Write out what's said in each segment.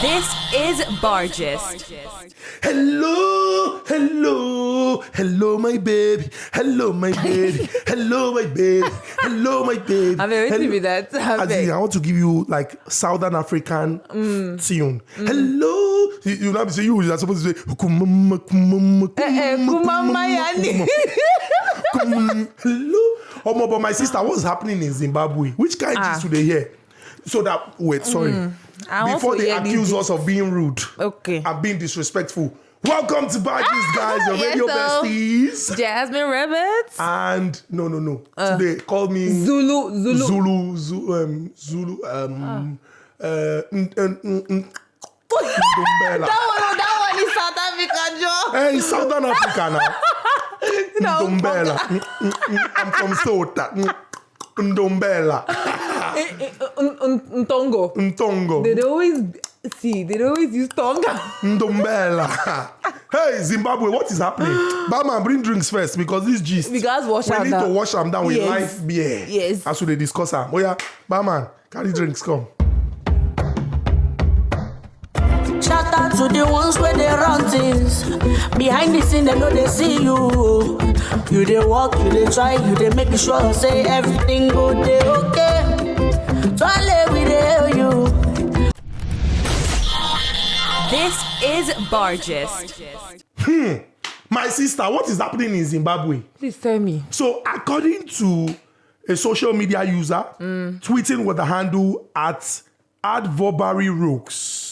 This is Bargist. Hello, hello, hello, my baby. Hello, my baby. Hello, my baby. Hello, my baby. I'm waiting with that. I want to give you like Southern African tune. Hello. You know, so you are supposed to say hello. Oh, but my sister, what's happening in Zimbabwe? Which kind of do they hear? So that before they accuse us of being rude, and being disrespectful. Welcome to Bargist, guys, your radio besties. Jasmine Rabbits. And no. Today, call me Zulu. That one is South Africa, Joe. Hey, Southern Africa now. Ndombela. I'm from Sota. Ndombela. Ntongo. They always use Tonga. Ndombela. Hey, Zimbabwe, what is happening? Barman, bring drinks first because this gist. We need to wash them down with live beer. Yes. As we discuss them. Oh yeah, Barman, carry drinks, come. Shout out to the ones where they run things. Behind the scene, they know they see you. You they walk, you they try, you they make sure say everything good, they okay. Toilet we they hear you. This is Bargist. My sister, what is happening in Zimbabwe? Please tell me. So, according to a social media user, tweeting with the handle @VobaryRooks,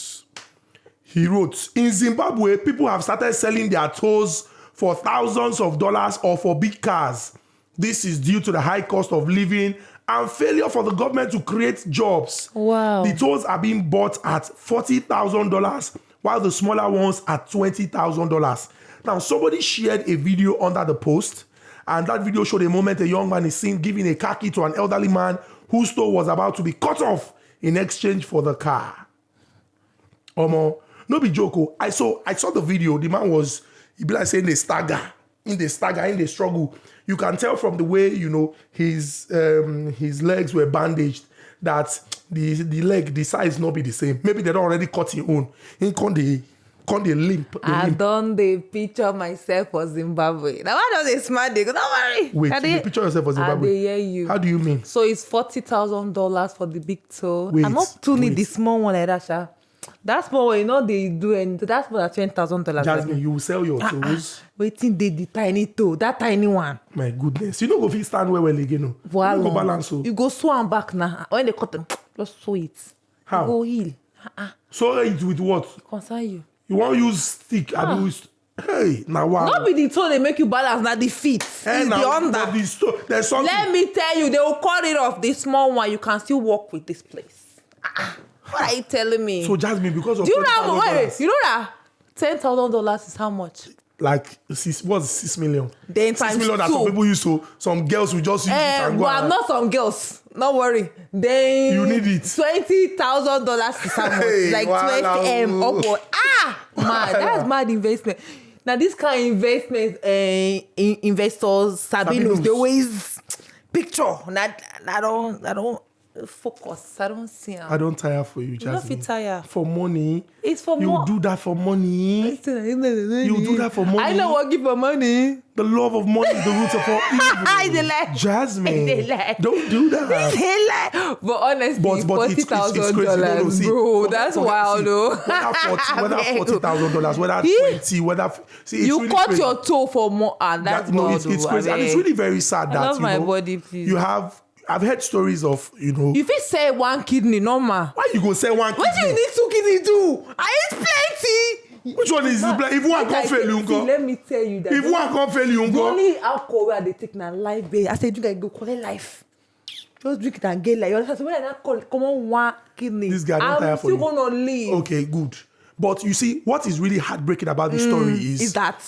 he wrote, in Zimbabwe, people have started selling their toes for thousands of dollars or for big cars. This is due to the high cost of living and failure for the government to create jobs. Wow. The toes are being bought at $40,000 while the smaller ones at $20,000. Now, somebody shared a video under the post, and that video showed a moment a young man is seen giving a car key to an elderly man whose toe was about to be cut off in exchange for the car. No be joke. I saw the video. The man was, he be like saying they stagger, in the struggle. You can tell from the way, his legs were bandaged that the size not be the same. Maybe they don't already cut his own. He can't limp. I don't picture myself for Zimbabwe. Now why does it smart? Don't worry. Wait, you picture yourself for Zimbabwe? I hear you. How do you mean? So it's $40,000 for the big toe. Wait, I'm not too need the small one like that, Sha. That's more when they do, and that's more than $20,000. Jasmine, you will sell your toes. Waiting the tiny toe, that tiny one. My goodness, you know go fit stand well again. Wow. You go balance. You go sew and back now. When they cut them, just sew it. How? You go heal. Sew it with what? Concern you. You want to use stick? Hey, now wow. Not be the toe they make you balance, not the feet. Hey, it's now, the under. There's something. Let me tell you, they will cut it off. The small one, you can still walk with this place. What are you telling me? So Jasmine, because of do you know? Wait, you know that $10,000 is how much? Like what's 6 million? Then 6 million that some people used to. Some girls will just use it and go. Well, not some girls. Don't worry. Then you need it. $20,000 is how much? Hey, like 12M upward. Man, that's mad investment. Now this kind of investment, investors, Sabinos, they always picture. I don't focus. I don't see them. I don't tire for you, Jasmine. You don't feel tired. For money. It's for money. You do that for money. You do that for money. I know working for money. The love of money is the root of all evil. Jasmine, don't do that. But honestly, but $40,000, bro, that's wild, though. Whether $40,000, whether 20, whether you really cut crazy. your toe for more, and that's wild. It's crazy, and it's really very sad that I love my body, please. I've heard stories of, If you say one kidney, normal. Why you go say one kidney? What do you need 2 kidneys do? I eat plenty. Which one is it? If one can't fail you, let me tell you that. If one can't fail you, the only alcohol where they take na life, babe. I said, drink and go collect life. Just drink it and get like. So when I call, come on, one kidney. This guy don't tire for you. I'm still gonna leave. Okay, good. But you see, what is really heartbreaking about this story is that.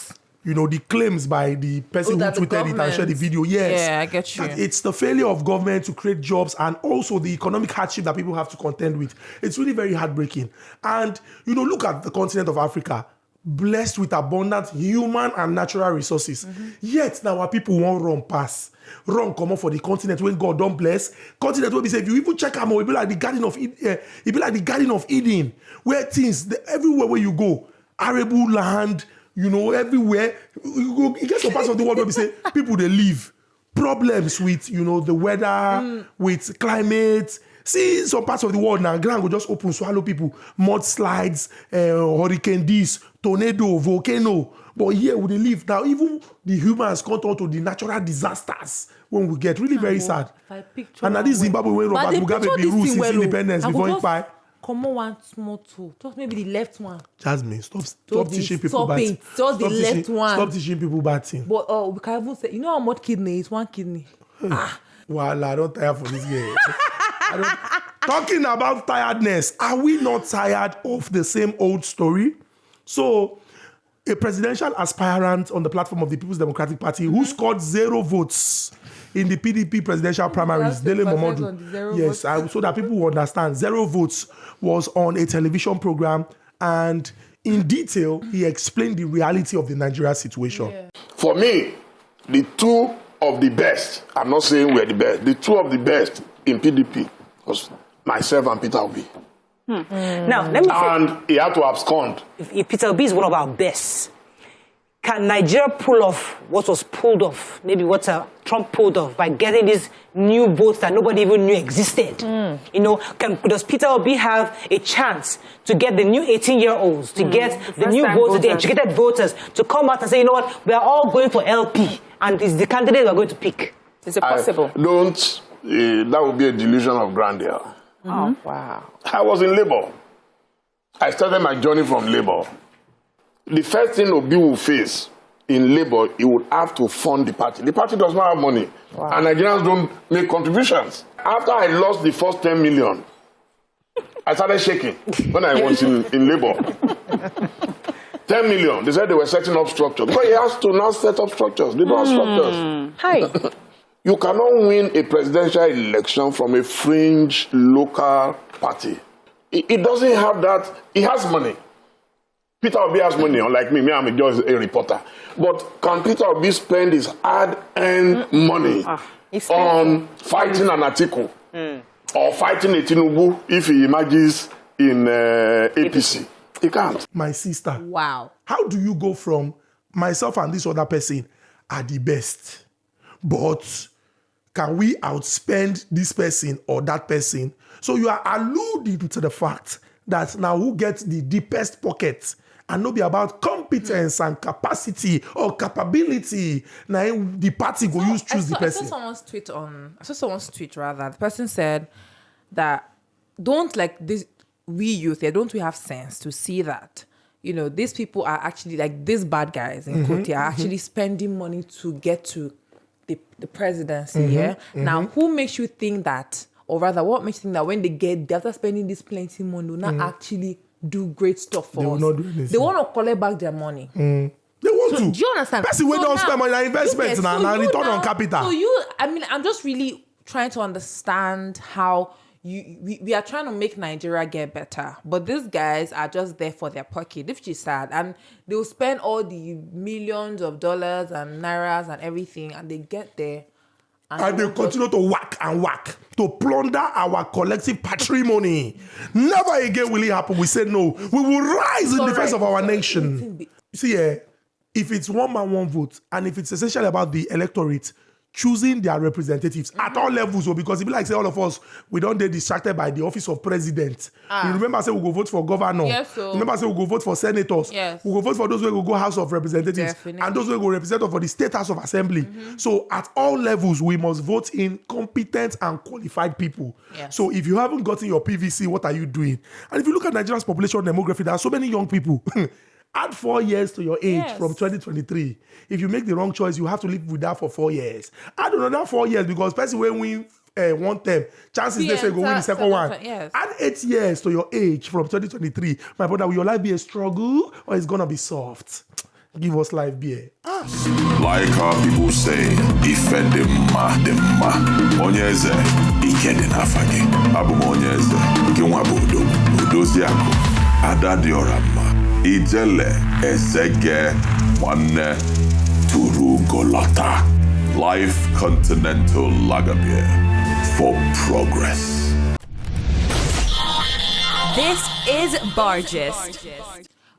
The claims by the person who tweeted it and shared the video. Yes. Yeah, I get you. It's the failure of government to create jobs and also the economic hardship that people have to contend with. It's really very heartbreaking. And, look at the continent of Africa. blessed with abundant human and natural resources. Yet now our people won't run past. Run come up for the continent when God don't bless. Continent will be say if you even check them out, it be like the Garden of Eden. It be like the Garden of Eden, where things everywhere where you go, arable land, everywhere. You get some parts of the world where we say people they live. Problems with the weather, with climate. See some parts of the world now, ground will just open, swallow people, mudslides, hurricane this, tornado, volcano. But here we live now, even the humans come on to the natural disasters when we get really very sad. And now this Zimbabwe when Robert Mugabe be rule since independence before he buy. Come on, one small tool. Just maybe the left one. Jasmine, stop teaching people bad things. Just the left one. Stop teaching people bad things. But we can even say, how much kidney is one kidney? Well, I don't tire for this game. Talking about tiredness, are we not tired of the same old story? So, a presidential aspirant on the platform of the People's Democratic Party who scored 0 votes in the PDP presidential primaries, DELE Momodu. Yes, so that people will understand, 0 votes was on a television program, and in detail, he explained the reality of the Nigeria situation. Yeah. For me, the two of the best, I'm not saying we're the best, the two of the best in PDP was myself and Peter Obi. Now, let me say, and he had to abscond. If Peter Obi is one of our best, can Nigeria pull off what was pulled off, maybe what Trump pulled off by getting these new votes that nobody even knew existed? Does Peter Obi have a chance to get the new 18-year-olds, to get the new voters, the educated voters, to come out and say, you know what, we are all going for LP, and it's the candidate we are going to pick? Is it possible? That would be a delusion of grandeur. Oh, wow. I was in Labour. I started my journey from Labour. The first thing Obi will face in Labour, he would have to fund the party. The party does not have money. Wow. And Nigerians don't make contributions. After I lost the first 10 million, I started shaking when I was in Labour. 10 million. They said they were setting up structures. But he has to now set up structures. They don't have structures. Hi. You cannot win a presidential election from a fringe local party. It doesn't have that. He has money. Peter Obi has money, unlike me. I'm just a reporter. But can Peter Obi spend his hard-earned money on fighting an Atiku or fighting a Tinubu if he emerges in APC? He can't. My sister. Wow. How do you go from myself and this other person are the best, but can we outspend this person or that person? So you are alluding to the fact that now who gets the deepest pocket and not be about competence and capacity or capability. Now the party go choose the person. I saw someone's tweet rather. The person said that don't like this, we youth here, don't we have sense to see that, these people are actually like these bad guys in quote are actually spending money to get to the presidency, Now, who makes you think that, or rather, what makes you think that when they get, after spending this plenty money, will not actually do great stuff for us? Will not do anything. They want to collect back their money. They want to. Do you understand? Person we don't spend money on investments and return on capital. So I'm just really trying to understand how we are trying to make Nigeria get better, but these guys are just there for their pocket, which is sad, and they'll spend all the millions of dollars and nairas and everything, and they get there and they continue to whack and whack to plunder our collective patrimony. Never again will it happen. We say no. We will rise in defense of our nation. See, if it's one man, one vote, and if it's essentially about the electorate choosing their representatives at all levels, because it be like say all of us, we don't get distracted by the office of president. You remember say we go vote for governor. Yes, so. Remember say we go vote for senators. Yes. We go vote for those who go House of Representatives. Definitely. And those who go represent for the State House of Assembly. So at all levels, we must vote in competent and qualified people. Yes. So if you haven't gotten your PVC, what are you doing? And if you look at Nigeria's population demography, there are so many young people. Add 4 years to your age from 2023. If you make the wrong choice, you have to live with that for 4 years. Add another 4 years because person will win one term. Chances they say go win the second one. Yes. Add 8 years to your age from 2023. My brother, will your life be a struggle or it's gonna be soft? Give us life beer. Like how people say, ife demma. Onyeze, ike dị n'afanye. Abụ m onyeze, nke nwa bụ udo. Udozi akụ, ada dị ọra mma. Ijele Ezege Wane Turugolata. Life Continental Lager Beer for progress. This is Bargist.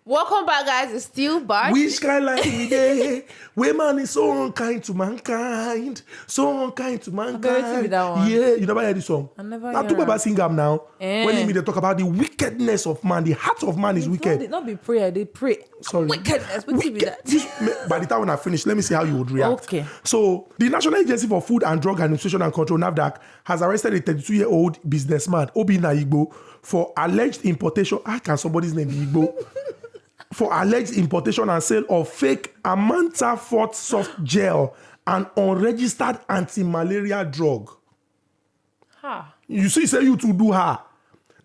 Welcome back, guys. It's still Bargist. Which kind like we day? Where man is so unkind to mankind. So unkind to mankind. That one. Yeah, you never heard this song? I never Now hear talk about it. sing am now. When they talk about the wickedness of man, the heart of man is wicked. Not be prayer, they pray. Sorry. Wickedness. What be that? By the time when I finish, let me see how you would react. Okay. So, the National Agency for Food and Drug Administration and Control, NAFDAC, has arrested a 32-year-old businessman, Obinna Igbo, for alleged importation. How can somebody's name be Igbo? For alleged importation and sale of fake Amanta Fort soft gel, an unregistered anti-malaria drug. You see, say you to do her.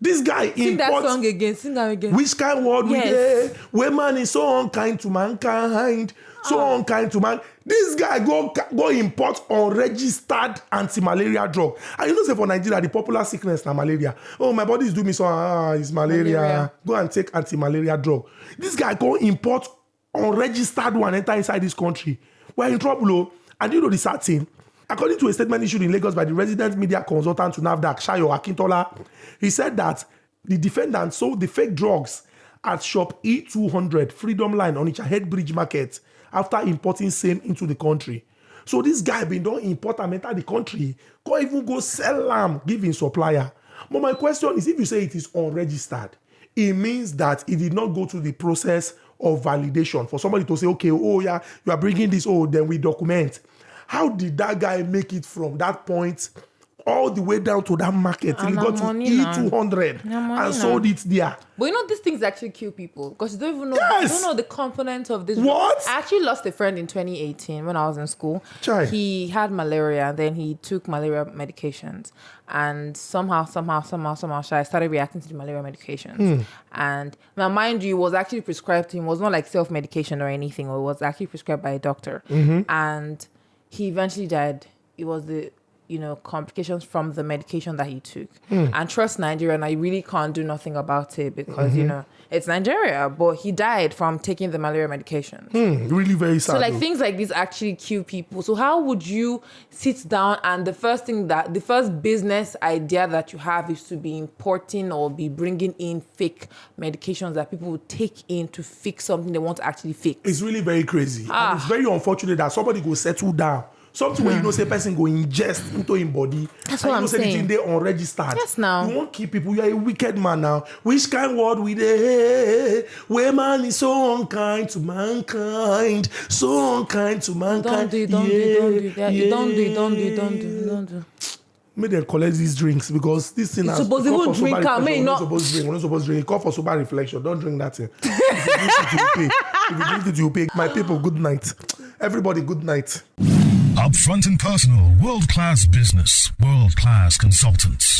This guy Sing that imports. song again. Sing that again. Which kind word we Yes. get? Where man is so unkind to mankind, so unkind to man. This guy go import unregistered anti-malaria drug. And you know, say for Nigeria, the popular sickness na malaria. Oh, my body is doing me so. It's malaria. Go and take anti-malaria drug. This guy go import unregistered one, enter inside this country. We're in trouble, oh. And you know the sad thing. According to a statement issued in Lagos by the resident media consultant to NAFDAC, Shayo Akintola, he said that the defendant sold the fake drugs at shop E200 Freedom Line on Ichahead Bridge Market after importing same into the country. So this guy been don't import and enter the country, go even go sell them, giving supplier. But my question is, if you say it is unregistered, it means that it did not go through the process of validation for somebody to say, okay, oh yeah, you are bringing this, oh, then we document. How did that guy make it from that point all the way down to that market till he got to E200 and sold it there? But you know, these things actually kill people because you don't even know. Yes. You don't know the components of this. What? I actually lost a friend in 2018 when I was in school. Chai. He had malaria, then he took malaria medications, and somehow, I started reacting to the malaria medications. And now, mind you, it was actually prescribed to him. It was not like self-medication or anything. It was actually prescribed by a doctor, and he eventually died. It was the complications from the medication that he took. And trust Nigeria, and I really can't do nothing about it because it's Nigeria. But he died from taking the malaria medication. Really very sad. So like though. things like this actually kill people. So how would you sit down and the first business idea that you have is to be importing or be bringing in fake medications that people would take in to fix something they want to actually fix? It's really very crazy. And it's very unfortunate that somebody go settle down. Something where you know say person go ingest into his body. That's and what I'm you know say the saying. thing they unregistered. Yes, now. You won't keep people. You are a wicked man now. Which kind word we dey? Where man is so unkind to mankind, so unkind to mankind. Don't do that. You don't do. Make them collect these drinks because this thing has supposed to call even for sober drink am, reflection. may We're not not- supposed to drink. We're not supposed to drink. Call for sober reflection. Don't drink that thing. If you drink it, you pay. If you drink it, you pay. My people, good night. Everybody, good night. Upfront and personal, world-class business, world-class consultants.